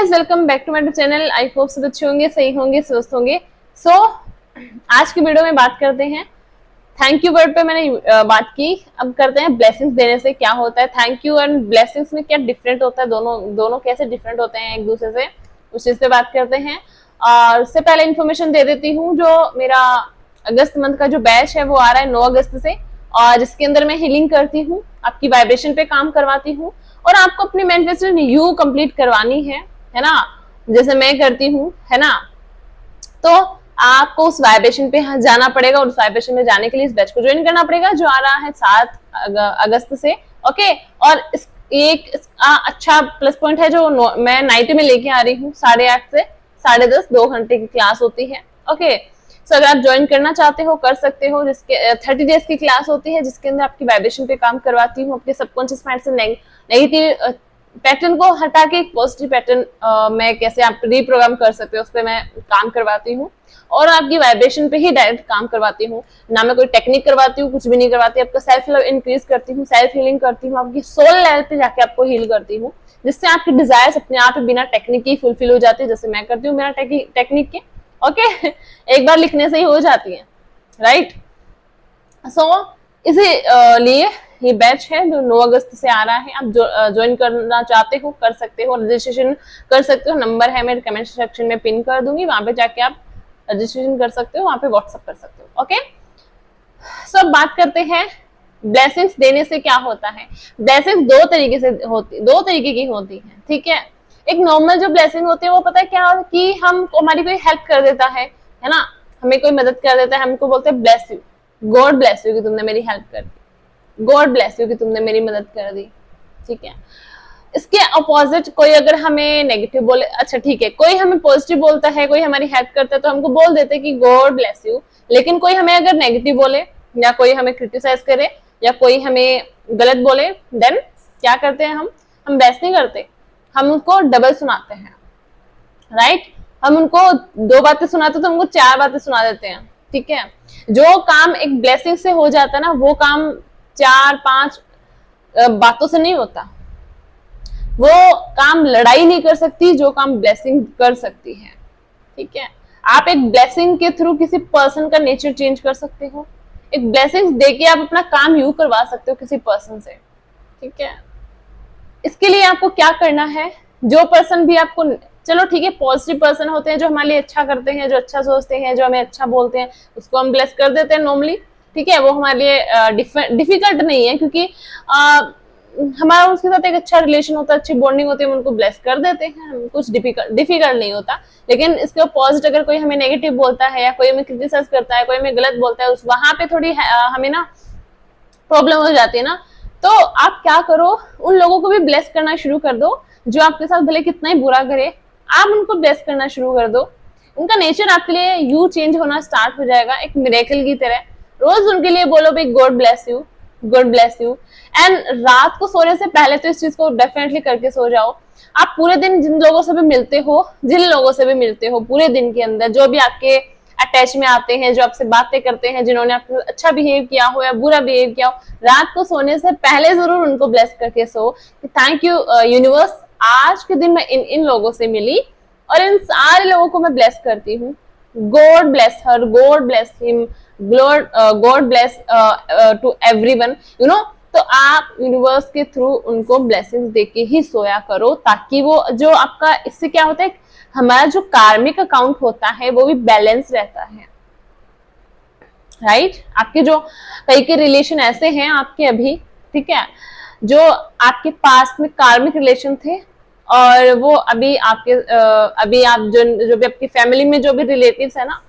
Guys, welcome back to my channel. I hope सब अच्छे होंगे, सही होंगे, स्वस्थ होंगे। सो आज की वीडियो में बात करते हैं थैंक यू वर्ड पे। मैंने बात की, अब करते हैं ब्लेसिंग्स देने से क्या होता है। थैंक यू एंड ब्लेसिंग्स में क्या डिफरेंट होता है, दोनों कैसे डिफरेंट होते हैं एक दूसरे से, उस चीज पे बात करते हैं। और उससे पहले इन्फॉर्मेशन दे देती हूँ, जो मेरा अगस्त मंथ का जो बैच है वो आ रहा है 9 अगस्त से, और जिसके अंदर मैं हीलिंग करती हूँ, आपकी वाइब्रेशन पे काम करवाती हूँ, और आपको अपनी मैनिफेस्टेशन यू कंप्लीट करवानी है ना, जैसे मैं करती हूँ, है ना। तो आपको उस वाइब्रेशन पे जाना पड़ेगा, और उस वाइब्रेशन में जाने के लिए इस बैच को ज्वाइन करना पड़ेगा, जो आ रहा है 7 अगस्त से। ओके, और एक अच्छा प्लस पॉइंट है जो मैं नाइट में लेके आ रही हूँ, 8:30 से 10:30 2 घंटे की क्लास होती है। ओके, सो अगर आप ज्वाइन करना चाहते हो कर सकते हो, जिसके 30 डेज की क्लास होती है, जिसके अंदर आपकी वाइब्रेशन पे काम करवाती हूँ, अपने सबकॉन्शियस माइंड से नेगेटिव पैटर्न को हटा के एक पॉजिटिव पैटर्न में कैसे आप रीप्रोग्राम कर सकते हो, उस पर मैं काम करवाती हूँ, और आपकी वाइब्रेशन पे ही डायरेक्ट काम करवाती हूँ। ना मैं कोई टेक्निक करवाती हूँ, कुछ भी नहीं करवाती। आपका सेल्फ लव इंक्रीज करती हूँ, सेल्फ हीलिंग करती हूँ, आपकी सोल लेवल पे जाके आपको हील करती हूँ, जिससे आपकी डिजायर्स अपने आप बिना टेक्निक की फुलफिल हो जाती है, जैसे मैं करती हूँ बिना टेक्निक के। ओके एक बार लिखने से ही हो जाती है, राइट। सो इसी लिए ये बैच है जो 9 अगस्त से आ रहा है। आप ज्वाइन करना चाहते हो कर सकते हो, रजिस्ट्रेशन कर सकते हो। नंबर है मेरे कमेंट सेक्शन में पिन कर दूंगी, वहां पे जाके आप रजिस्ट्रेशन कर सकते हो, वहां पे व्हाट्सएप कर सकते हो। ओके, सो अब बात करते हैं ब्लेसिंग्स देने से क्या होता है। ब्लेसिंग्स दो तरीके की होती है, ठीक है। एक नॉर्मल जो ब्लेसिंग होती है वो पता है क्या, कि हम हमारी कोई हेल्प कर देता है ना, हमें कोई मदद कर देता है, हमको बोलते हैं bless you, God bless you कि तुमने मेरी हेल्प कर दी, गॉड ब्लेस यू कि तुमने मेरी मदद कर दी, ठीक है। इसके अपोजिट कोई अगर हमें नेगेटिव बोले, अच्छा ठीक है, कोई हमें पॉजिटिव बोलता है, कोई हमारी हेल्प करता है, तो हमको बोल देते हैं कि गॉड ब्लेस यू। लेकिन कोई हमें अगर नेगेटिव बोले, या कोई हमें क्रिटिसाइज करे, या कोई हमें गलत बोले, देन क्या करते हैं हम ब्लेस नहीं करते, हम उनको डबल सुनाते हैं, राइट। हम उनको 2 बातें सुनाते तो हमको 4 बातें सुना देते हैं, ठीक है। जो काम एक ब्लेसिंग से हो जाता है ना, वो काम 4-5 बातों से नहीं होता। वो काम लड़ाई नहीं कर सकती जो काम ब्लेसिंग कर सकती है, ठीक है। आप एक ब्लेसिंग के थ्रू किसी पर्सन का नेचर चेंज कर सकते हो। एक ब्लेसिंग देके आप अपना काम यू करवा सकते हो किसी पर्सन से, ठीक है। इसके लिए आपको क्या करना है, जो पर्सन भी आपको, चलो ठीक है, पॉजिटिव पर्सन होते हैं जो हमारे लिए अच्छा करते हैं, जो अच्छा सोचते हैं, जो हमें अच्छा बोलते हैं, उसको हम ब्लेस कर देते हैं नॉर्मली, ठीक है। वो हमारे लिए डिफिकल्ट नहीं है, क्योंकि हमारा उसके साथ एक अच्छा रिलेशन होता है, अच्छी बॉन्डिंग होती है, हम उनको ब्लेस कर देते हैं, कुछ डिफिकल्ट नहीं होता। लेकिन इसके अपोजिट अगर कोई हमें नेगेटिव बोलता है, या कोई हमें क्रिटिसाइज करता है, कोई हमें गलत बोलता है, वहां पे थोड़ी हमें ना प्रॉब्लम हो जाती है ना। तो आप क्या करो, उन लोगों को भी ब्लेस करना शुरू कर दो, जो आपके साथ भले कितना ही बुरा करे, आप उनको ब्लेस करना शुरू कर दो। उनका नेचर आपके लिए यू चेंज होना स्टार्ट हो जाएगा, एक मिरेकल की तरह। रोज उनके लिए बोलो भाई God bless you, God bless you. And रात को सोने से पहले तो इस चीज को डेफिनेटली करके सो जाओ। आप पूरे दिन जिन लोगों से भी मिलते हो पूरे दिन के अंदर, जो भी आपके अटैच में आते हैं, जो आपसे बातें करते हैं, जिन्होंने आपके साथ अच्छा बिहेव किया हो या बुरा बिहेव किया हो, रात को सोने से पहले जरूर उनको ब्लेस करके सो कि थैंक यू यूनिवर्स, आज के दिन मैं इन लोगों से मिली, और इन सारे लोगों को मैं ब्लेस करती हूँ। God bless her, God bless him, God bless to everyone, you know. तो आप यूनिवर्स के थ्रू उनको ब्लेसिंग्स देके ही सोया करो, ताकि वो जो आपका, इससे क्या होता है, हमारा जो कार्मिक अकाउंट होता है वो भी बैलेंस रहता है, राइट। आपके जो कई के रिलेशन ऐसे हैं आपके अभी, ठीक है, जो आपके पास्ट में कार्मिक रिलेशन थे, और वो अभी आप जो भी आपकी फैमिली में जो भी रिलेटिव्स है ना,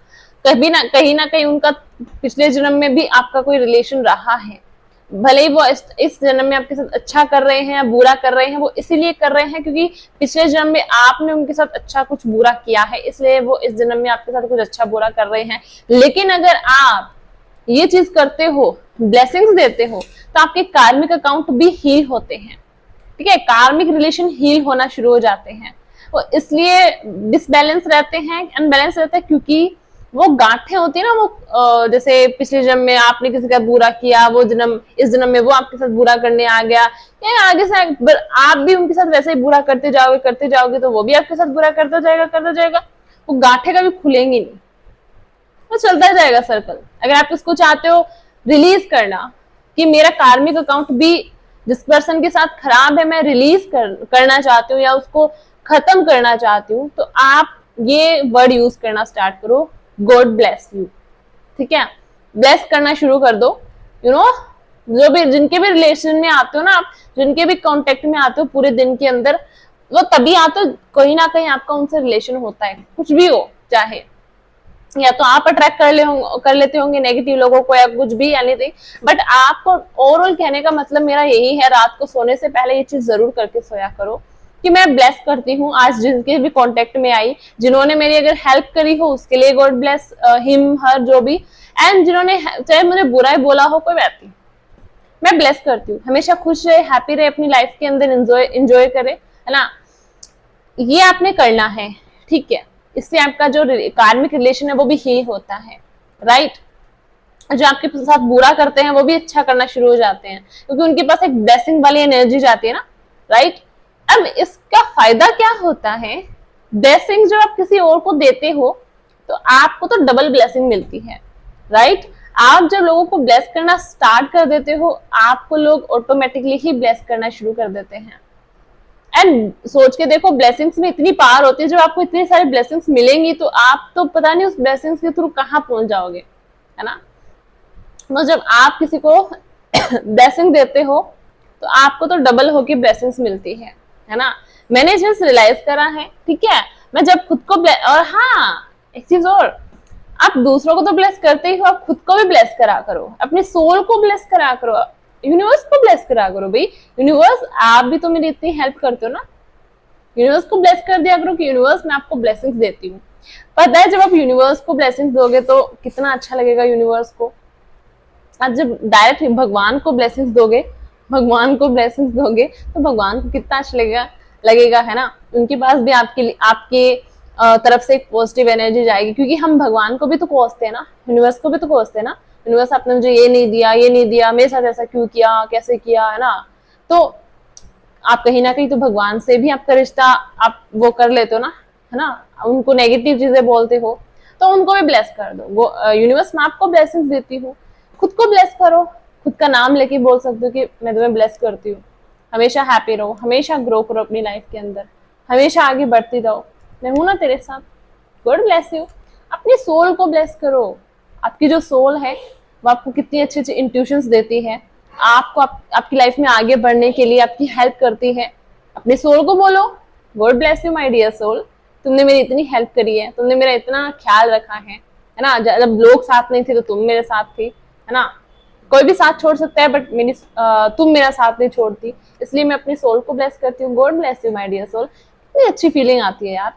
कहीं ना कहीं उनका पिछले जन्म में भी आपका कोई रिलेशन रहा है। भले ही वो इस जन्म में आपके साथ अच्छा कर रहे हैं या बुरा कर रहे हैं, वो इसीलिए कर रहे हैं क्योंकि पिछले जन्म में आपने उनके साथ अच्छा कुछ बुरा किया है, इसलिए वो इस जन्म में आपके साथ कुछ अच्छा बुरा कर रहे हैं। लेकिन अगर आप ये चीज करते हो, ब्लेसिंग्स देते हो, तो आपके कार्मिक अकाउंट भी हील होते हैं, ठीक है। कार्मिक रिलेशन हील होना शुरू हो जाते हैं। वो इसलिए डिसबैलेंस रहते हैं, अनबैलेंस रहते हैं, क्योंकि वो गांठें होती है ना, वो जैसे पिछले जन्म में आपने किसी का बुरा किया, वो जन्म इस जन्म में वो आपके साथ बुरा करने आ गया, या आगे से आप भी उनके साथ वैसे ही बुरा करते जाओगे तो वो भी आपके साथ बुरा करता जाएगा, वो गांठें कभी खुलेंगी नहीं, वो चलता जाएगा सर्कल। अगर आप इसको चाहते हो रिलीज करना कि मेरा कार्मिक अकाउंट भी जिस पर्सन के साथ खराब है मैं रिलीज करना चाहती हूँ या उसको खत्म करना चाहती हूँ, तो आप ये वर्ड यूज करना स्टार्ट करो, गॉड ब्लेस यू। ठीक है, ब्लेस करना शुरू कर दो। यू नो, जो भी जिनके भी रिलेशन में आते हो ना आप, जिनके भी कांटेक्ट में आते हो पूरे दिन के अंदर, वो तभी आते हो कहीं ना कहीं आपका उनसे रिलेशन होता है, कुछ भी हो चाहे, या तो आप अट्रैक्ट कर लेते होंगे नेगेटिव लोगों को या कुछ भी एनीथिंग, बट आपको ओवरऑल कहने का मतलब मेरा यही है, रात को सोने से पहले ये चीज जरूर करके सोया करो कि मैं ब्लेस करती हूँ आज जिनके भी कांटेक्ट में आई, जिन्होंने मेरी अगर हेल्प करी हो उसके लिए गॉड ब्लेस हिम हर जो भी, एंड जिन्होंने चाहे मुझे बुरा ही बोला हो कोई बात नहीं, मैं ब्लेस करती हूँ। हमेशा खुश रहे, हैप्पी रहे, अपनी लाइफ के अंदर एंजॉय करे, है ना, ये आपने करना है। ठीक है, इससे आपका जो कार्मिक रिलेशन है वो भी हील होता है, राइट। जो आपके साथ बुरा करते हैं वो भी अच्छा करना शुरू हो जाते हैं, क्योंकि उनके पास एक ब्लेसिंग वाली एनर्जी जाती है ना, राइट। अब इसका फायदा क्या होता है, ब्लेसिंग जब आप किसी और को देते हो तो आपको तो डबल ब्लेसिंग मिलती है, राइट। आप जब लोगों को ब्लेस करना स्टार्ट कर देते हो, आपको लोग ऑटोमेटिकली ही ब्लेस करना शुरू कर देते हैं। एंड सोच के देखो, ब्लेसिंग्स में इतनी पावर होती है, जब आपको इतनी सारी ब्लेसिंग्स मिलेंगी तो आप तो पता नहीं उस ब्लेसिंग्स के थ्रू कहाँ पहुंच जाओगे, है ना। तो जब आप किसी को ब्लेसिंग देते हो तो आपको तो डबल होके ब्लेसिंग्स मिलती है ना। मैंने जस्ट रियलाइज करा है, ठीक है, मैं जब खुद को और हाँ एक चीज और, आप दूसरों को तो ब्लेस करते ही हो, आप खुद को भी ब्लेस करा करो, अपने सोल को ब्लेस करा करो, यूनिवर्स को ब्लेस करा करो। भाई यूनिवर्स, आप भी तो मेरी इतनी हेल्प करते हो ना, यूनिवर्स को ब्लेस कर दिया करो कि यूनिवर्स मैं आपको ब्लेसिंग्स देती हूँ। पता है जब आप यूनिवर्स को ब्लेसिंग्स दोगे तो कितना अच्छा लगेगा यूनिवर्स को। आप जब डायरेक्ट भगवान को ब्लेसिंग्स दोगे, तो भगवान को कितना अच्छा लगेगा, है ना। उनके पास भी आपके तरफ से एक पॉजिटिव एनर्जी जाएगी, क्योंकि हम भगवान को भी तो कोसते हैं ना, यूनिवर्स को भी तो कोसते हैं ना, यूनिवर्स आपने मुझे ये नहीं दिया, मेरे साथ ऐसा क्यों किया, कैसे किया, है ना। तो आप कहीं ना कहीं तो भगवान से भी आपका रिश्ता आप वो कर लेते हो ना, है ना। उनको नेगेटिव चीजें बोलते हो तो उनको भी ब्लेस कर दो। वो यूनिवर्स मैं आपको ब्लेसिंग्स देती हूँ, खुद को ब्लेस करो, खुद का नाम लेके बोल सकते हो कि मैं तुम्हें ब्लेस करती हूँ। हमेशा हैप्पी रहो, हमेशा ग्रो करो अपनी लाइफ के अंदर, हमेशा आगे बढ़ती रहो, मैं हूं ना तेरे साथ, गॉड ब्लेस यू। अपनी सोल को ब्लेस करो। आपकी जो सोल है वो आपको कितनी अच्छी अच्छी इंट्यूशंस देती है, आपको आपकी लाइफ में आगे बढ़ने के लिए आपकी हेल्प करती है। अपने सोल को बोलो, God bless you my dear soul, तुमने मेरी इतनी हेल्प करी है, तुमने मेरा इतना ख्याल रखा है ना। जब लोग साथ नहीं थे तो तुम मेरे साथ थी, है ना। कोई भी साथ छोड़ सकता है बट तुम मेरा साथ नहीं छोड़ती, इसलिए मैं अपनी सोल को ब्लेस करती हूँ। God bless you my dear soul. कितनी अच्छी फीलिंग आती है यार।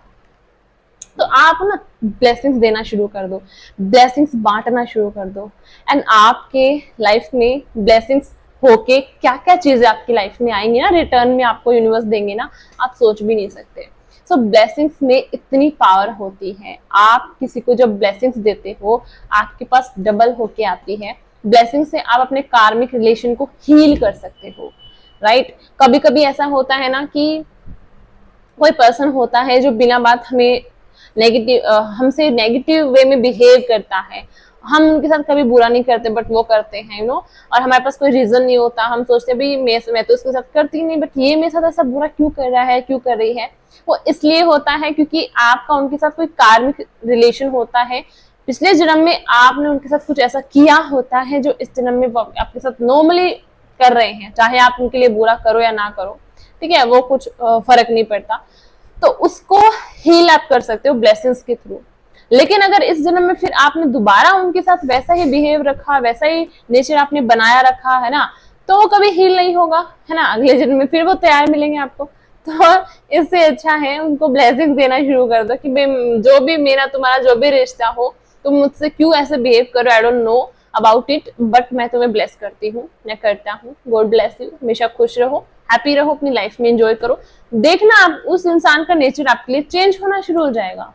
तो आप ना ब्लेसिंग्स देना शुरू कर दो, ब्लेसिंग्स बांटना शुरू कर दो, एंड आपके लाइफ में ब्लेसिंग्स होके क्या क्या चीजें आपकी लाइफ में आएंगी ना, रिटर्न में आपको यूनिवर्स देंगे ना, आप सोच भी नहीं सकते। सो ब्लेसिंग्स में इतनी पावर होती है, आप किसी को जब ब्लेसिंग्स देते हो आपके पास डबल होके आती है। ब्लेसिंग से आप अपने कार्मिक रिलेशन को हील कर सकते हो, राइट। कभी कभी ऐसा होता है ना कि कोई पर्सन होता है जो बिना बात हमसे नेगेटिव वे में बिहेव करता है, हम उनके साथ कभी बुरा नहीं करते बट वो करते हैं, यू नो, और हमारे पास कोई रीजन नहीं होता, हम सोचते हैं भाई मैं तो उसके साथ करती नहीं, बट ये मेरे साथ ऐसा बुरा क्यों कर रहा है, क्यों कर रही है। वो इसलिए होता है क्योंकि आपका उनके साथ कोई कार्मिक रिलेशन होता है, पिछले जन्म में आपने उनके साथ कुछ ऐसा किया होता है जो इस जन्म में आपके साथ नॉर्मली कर रहे हैं, चाहे आप उनके लिए बुरा करो या ना करो, ठीक है, वो कुछ फर्क नहीं पड़ता। तो उसको हील आप कर सकते हो ब्लेसिंग्स के थ्रू। लेकिन अगर इस जन्म में फिर आपने दोबारा उनके साथ वैसा ही बिहेव रखा, वैसा ही नेचर आपने बनाया रखा, है ना, तो वो कभी हील नहीं होगा, है ना। अगले जन्म में फिर वो तैयार मिलेंगे आपको। तो इससे अच्छा है उनको ब्लेसिंग देना शुरू कर दो कि जो भी मेरा तुम्हारा जो भी रिश्ता हो, तुम मुझसे क्यों ऐसे बिहेव करो, I don't know about it, but मैं तुम्हें ब्लेस करती हूँ, मैं करता हूँ। गॉड ब्लेस यू, हमेशा खुश रहो, हैप्पी रहो, अपनी लाइफ में एंजॉय करो। देखना आप उस इंसान का नेचर आपके लिए चेंज होना शुरू हो जाएगा।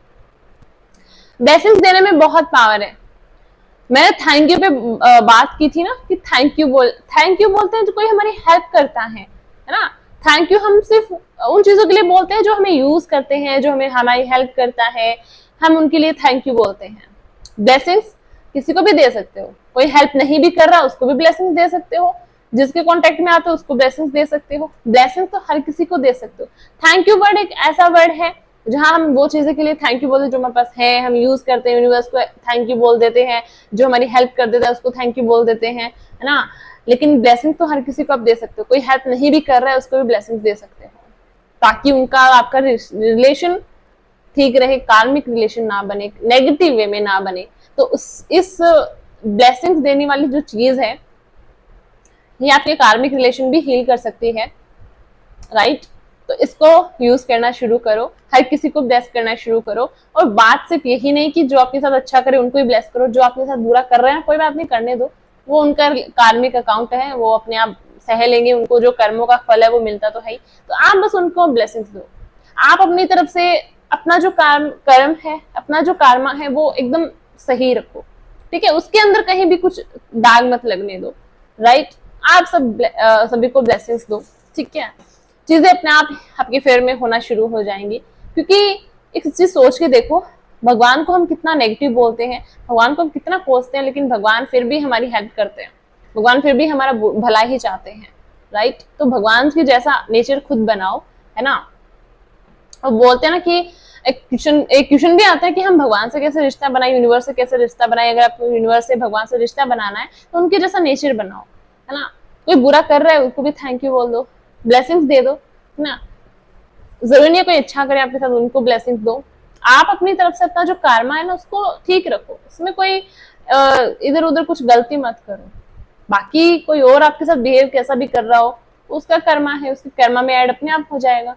ब्लेसिंग्स देने में बहुत पावर है। मैंने थैंक यू पे बात की थी ना कि थैंक यू बोलते हैं जो कोई हमारी हेल्प करता है ना। थैंक यू हम सिर्फ उन चीजों के लिए बोलते हैं जो हमें यूज करते हैं, जो हमें हमारी हेल्प करता है, हम उनके लिए थैंक यू बोलते हैं। ब्लेसिंग्स किसी को भी दे सकते हो, कोई हेल्प नहीं भी कर रहा उसको भी ब्लेसिंग्स दे सकते हो, जिसके कांटेक्ट में आते हो उसको ब्लेसिंग्स दे सकते हो। ब्लेसिंग्स तो हर किसी को दे सकते हो। थैंक यू वर्ड एक ऐसा वर्ड है जहां हम वो चीजें के लिए थैंक यू बोलते हैं जो हमारे पास है, हम यूज करते हैं, यूनिवर्स को थैंक यू बोल देते हैं, जो हमारी हेल्प कर देता है उसको थैंक यू बोल देते हैं, है ना। लेकिन ब्लेसिंग तो हर किसी को आप दे सकते हो, कोई हेल्प नहीं भी कर रहा है उसको भी ब्लेसिंग दे सकते हो, ताकि उनका आपका रिलेशन ठीक रहे, कार्मिक रिलेशन ना बने, नेगेटिव वे में ना बने। तो इस ब्लेसिंग्स देने वाली जो चीज है ये आपके कार्मिक रिलेशन भी हील कर सकती है, राइट। तो इसको यूज करना शुरू करो, हर किसी को ब्लेस करना शुरू करो। और बात सिर्फ यही नहीं कि जो आपके साथ अच्छा करे उनको ही ब्लेस करो, जो आपके साथ बुरा कर रहे हैं कोई बात नहीं, करने दो, वो उनका कार्मिक अकाउंट है, वो अपने आप सह लेंगे, उनको जो कर्मों का फल है वो मिलता तो है ही। तो आप बस उनको ब्लेसिंग्स दो। आप अपनी तरफ से अपना जो कर्म है, अपना जो कर्मा है वो एकदम सही रखो, ठीक है। उसके अंदर कहीं भी कुछ दाग मत लगने दो, राइट। आप सभी को ब्लेसिंग्स दो, ठीक है। चीजें अपने आप आपके फेवर में होना शुरू हो जाएंगी। क्योंकि एक चीज सोच के देखो, भगवान को हम कितना नेगेटिव बोलते हैं, भगवान को हम कितना कोसते हैं, लेकिन भगवान फिर भी हमारी हेल्प करते हैं, भगवान फिर भी हमारा भला ही चाहते हैं, राइट। तो भगवान की जैसा नेचर खुद बनाओ, है ना। और बोलते हैं ना कि एक क्वेश्चन भी आता है कि हम भगवान से कैसे रिश्ता बनाए, यूनिवर्स से कैसे रिश्ता बनाए। अगर आपको यूनिवर्स से भगवान से रिश्ता बनाना है तो उनके जैसा नेचर बनाओ, है ना। कोई बुरा कर रहा है उसको भी थैंक यू बोल दो, ब्लेसिंग्स दे दो, है ना। जरूरी नहीं है कोई अच्छा करे आपके साथ उनको ब्लेसिंग्स दो। आप अपनी तरफ से अपना जो कर्मा है ना उसको ठीक रखो, उसमें कोई इधर उधर कुछ गलती मत करो। बाकी कोई और आपके साथ बिहेव कैसा भी कर रहा हो उसका कर्मा है, उसके कर्मा में ऐड अपने आप हो जाएगा।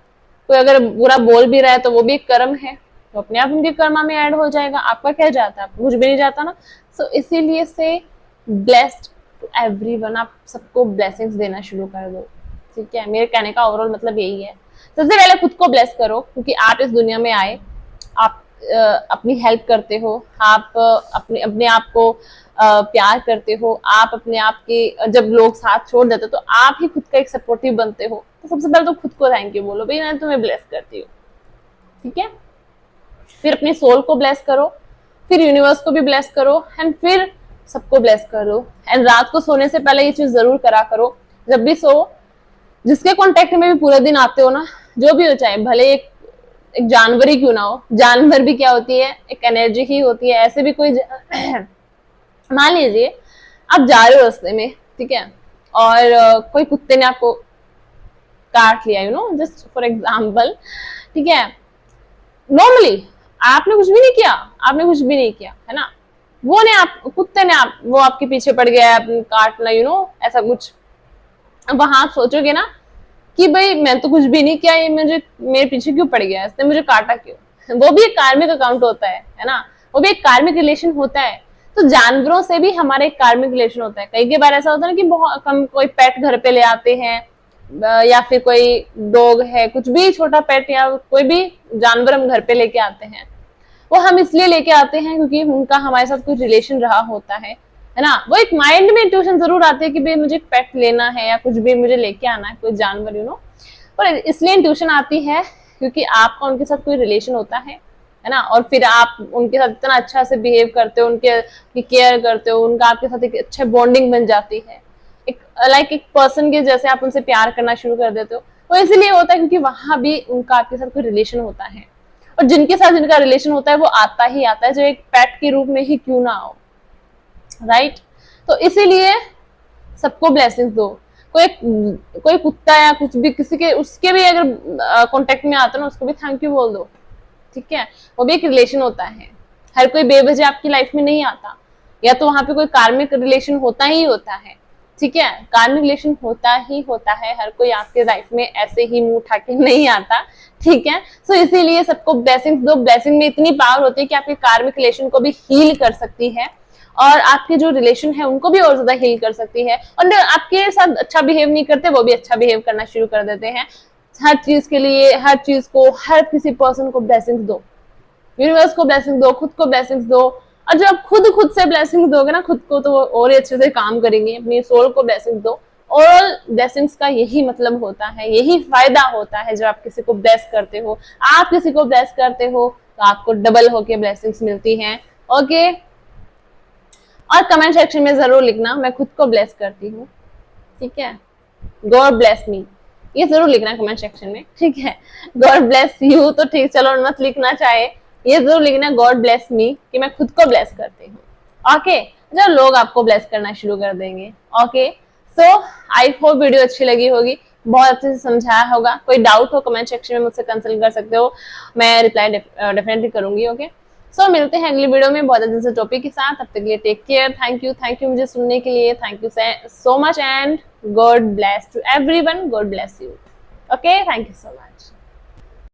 कोई अगर बुरा बोल भी रहा है तो वो भी एक कर्म है, तो अपने आप उनके कर्मा में ऐड हो जाएगा। आपका क्या जाता है, आपको कुछ भी नहीं जाता ना। सो इसीलिए से ब्लेस्ड टू एवरीवन, आप सबको ब्लेसिंग्स देना शुरू कर दो, ठीक है। मेरे कहने का ओवरऑल मतलब यही है। सबसे पहले खुद को ब्लेस करो, क्योंकि आप इस दुनिया में आए, आप अपनी हेल्प करते हो, आप अपने आप को प्यार करते हो, आप अपने आप के जब लोग साथ छोड़ देते तो आप ही खुद का एक सपोर्टिव बनते हो। तो सबसे पहले तो खुद को थैंक यू बोलो, भाई मैं तुम्हें ब्लेस करती हूँ, ठीक है। फिर अपनी सोल को ब्लेस करो, फिर यूनिवर्स को भी ब्लेस करो, एंड फिर सबको ब्लेस करो। एंड रात को सोने से पहले ये चीज जरूर करा करो, जब भी सो, जिसके कांटेक्ट में भी पूरे दिन आते हो ना, जो भी हो, चाहे भले एक जानवर ही क्यों ना हो, जानवर भी क्या होती है, एक एनर्जी ही होती है। ऐसे भी कोई मान लीजिए आप जा रहे हो रास्ते में, ठीक है, और कोई कुत्ते ने आपको काट लिया, you know, just for example, ठीक है। नॉर्मली आपने कुछ भी नहीं किया, आपने कुछ भी नहीं किया, है ना। वो ने आप कुत्ते ने वो आपके पीछे पड़ गया, काटना, यू नो, ऐसा कुछ। वहां आप सोचोगे ना कि भाई मैं तो कुछ भी नहीं किया, ये मेरे पीछे क्यों पड़ गया, इसने मुझे काटा क्यों। वो भी एक कार्मिक अकाउंट होता है ना, वो भी एक कार्मिक रिलेशन होता है। तो जानवरों से भी हमारा एक कार्मिक रिलेशन होता है। कई बार ऐसा होता है ना कि बहुत कम कोई पेट घर पे ले आते हैं, या फिर कोई डॉग है, कुछ भी छोटा पेट या कोई भी जानवर हम घर पे लेके आते हैं। वो हम इसलिए लेके आते हैं क्योंकि उनका हमारे साथ कोई रिलेशन रहा होता है ना। वो एक माइंड में इंट्यूशन जरूर आती है कि भाई मुझे पेट लेना है या कुछ भी मुझे लेके आना है, कोई जानवर, यू नो। पर इसलिए इंट्यूशन आती है क्योंकि आपका उनके साथ कोई रिलेशन होता है ना। और फिर आप उनके साथ इतना अच्छा से बिहेव करते हो, उनके केयर करते हो, उनका आपके साथ एक अच्छा बॉन्डिंग बन जाती है, एक पर्सन के जैसे आप उनसे प्यार करना शुरू कर देते हो। तो इसलिए होता है क्योंकि वहां भी उनका आपके साथ कोई रिलेशन होता है। और जिनके साथ जिनका रिलेशन होता है वो आता ही आता है, जो एक पेट के रूप में ही क्यों ना हो, राइट। तो इसीलिए सबको ब्लेसिंग्स दो। कोई कुत्ता या कुछ भी किसी के उसके भी अगर कांटेक्ट में आता है ना, उसको भी थैंक यू बोल दो, ठीक है। वो भी एक रिलेशन होता है। हर कोई बेवजह आपकी लाइफ में नहीं आता, या तो वहां पे कोई कार्मिक रिलेशन होता ही होता है, ठीक है। कार्मिक रिलेशन होता ही होता है, हर कोई आपके लाइफ में ऐसे ही मुंह उठा के नहीं आता, ठीक है। सो इसीलिए सबको ब्लेसिंग्स दो। ब्लेसिंग में इतनी पावर होती है कि आपके कार्मिक रिलेशन को भी हील कर सकती है, और आपके जो रिलेशन है उनको भी और ज्यादा हील कर सकती है। और आपके साथ अच्छा बिहेव नहीं करते वो भी अच्छा बिहेव करना शुरू कर देते हैं। हर चीज के लिए, हर चीज को, हर किसी पर्सन को ब्लेसिंग्स दो, यूनिवर्स को ब्लेसिंग दो, खुद को ब्लेसिंग्स दो। और जब आप खुद से ब्लेसिंग दोगे ना खुद को, तो वो और ही अच्छे से काम करेंगे। अपनी सोल को ब्लेसिंग दो। ऑल ब्लेसिंग्स का यही मतलब होता है, यही फायदा होता है। जब आप किसी को ब्लेस करते हो, आप किसी को ब्लेस करते हो, तो आपको डबल होके ब्लेसिंग्स मिलती हैं। ओके, और कमेंट सेक्शन में जरूर लिखना मैं खुद को ब्लेस करती हूँ, ठीक है। गॉड ब्लेस मी, ये जरूर लिखना कमेंट सेक्शन में, ठीक है। गॉड ब्लेस यू तो ठीक, चलो मत लिखना चाहे, ये जरूर लिखना गॉड ब्लेस मी, कि मैं खुद को ब्लेस करती हूँ। ओके, जब लोग आपको ब्लेस करना शुरू कर देंगे। Okay, so I hope video अच्छी लगी होगी, बहुत अच्छे से समझाया होगा। कोई डाउट हो कमेंट सेक्शन में मुझसे कंसल्ट कर सकते हो, मैं रिप्लाई डेफिनेटली करूंगी। ओके, सो मिलते हैं अगली वीडियो में बहुत अच्छे से टॉपिक के साथ। तब तक के लिए टेक केयर, थैंक यू मुझे सुनने के लिए, thank you so much and God bless to everyone, God bless you. Okay, thank you so much.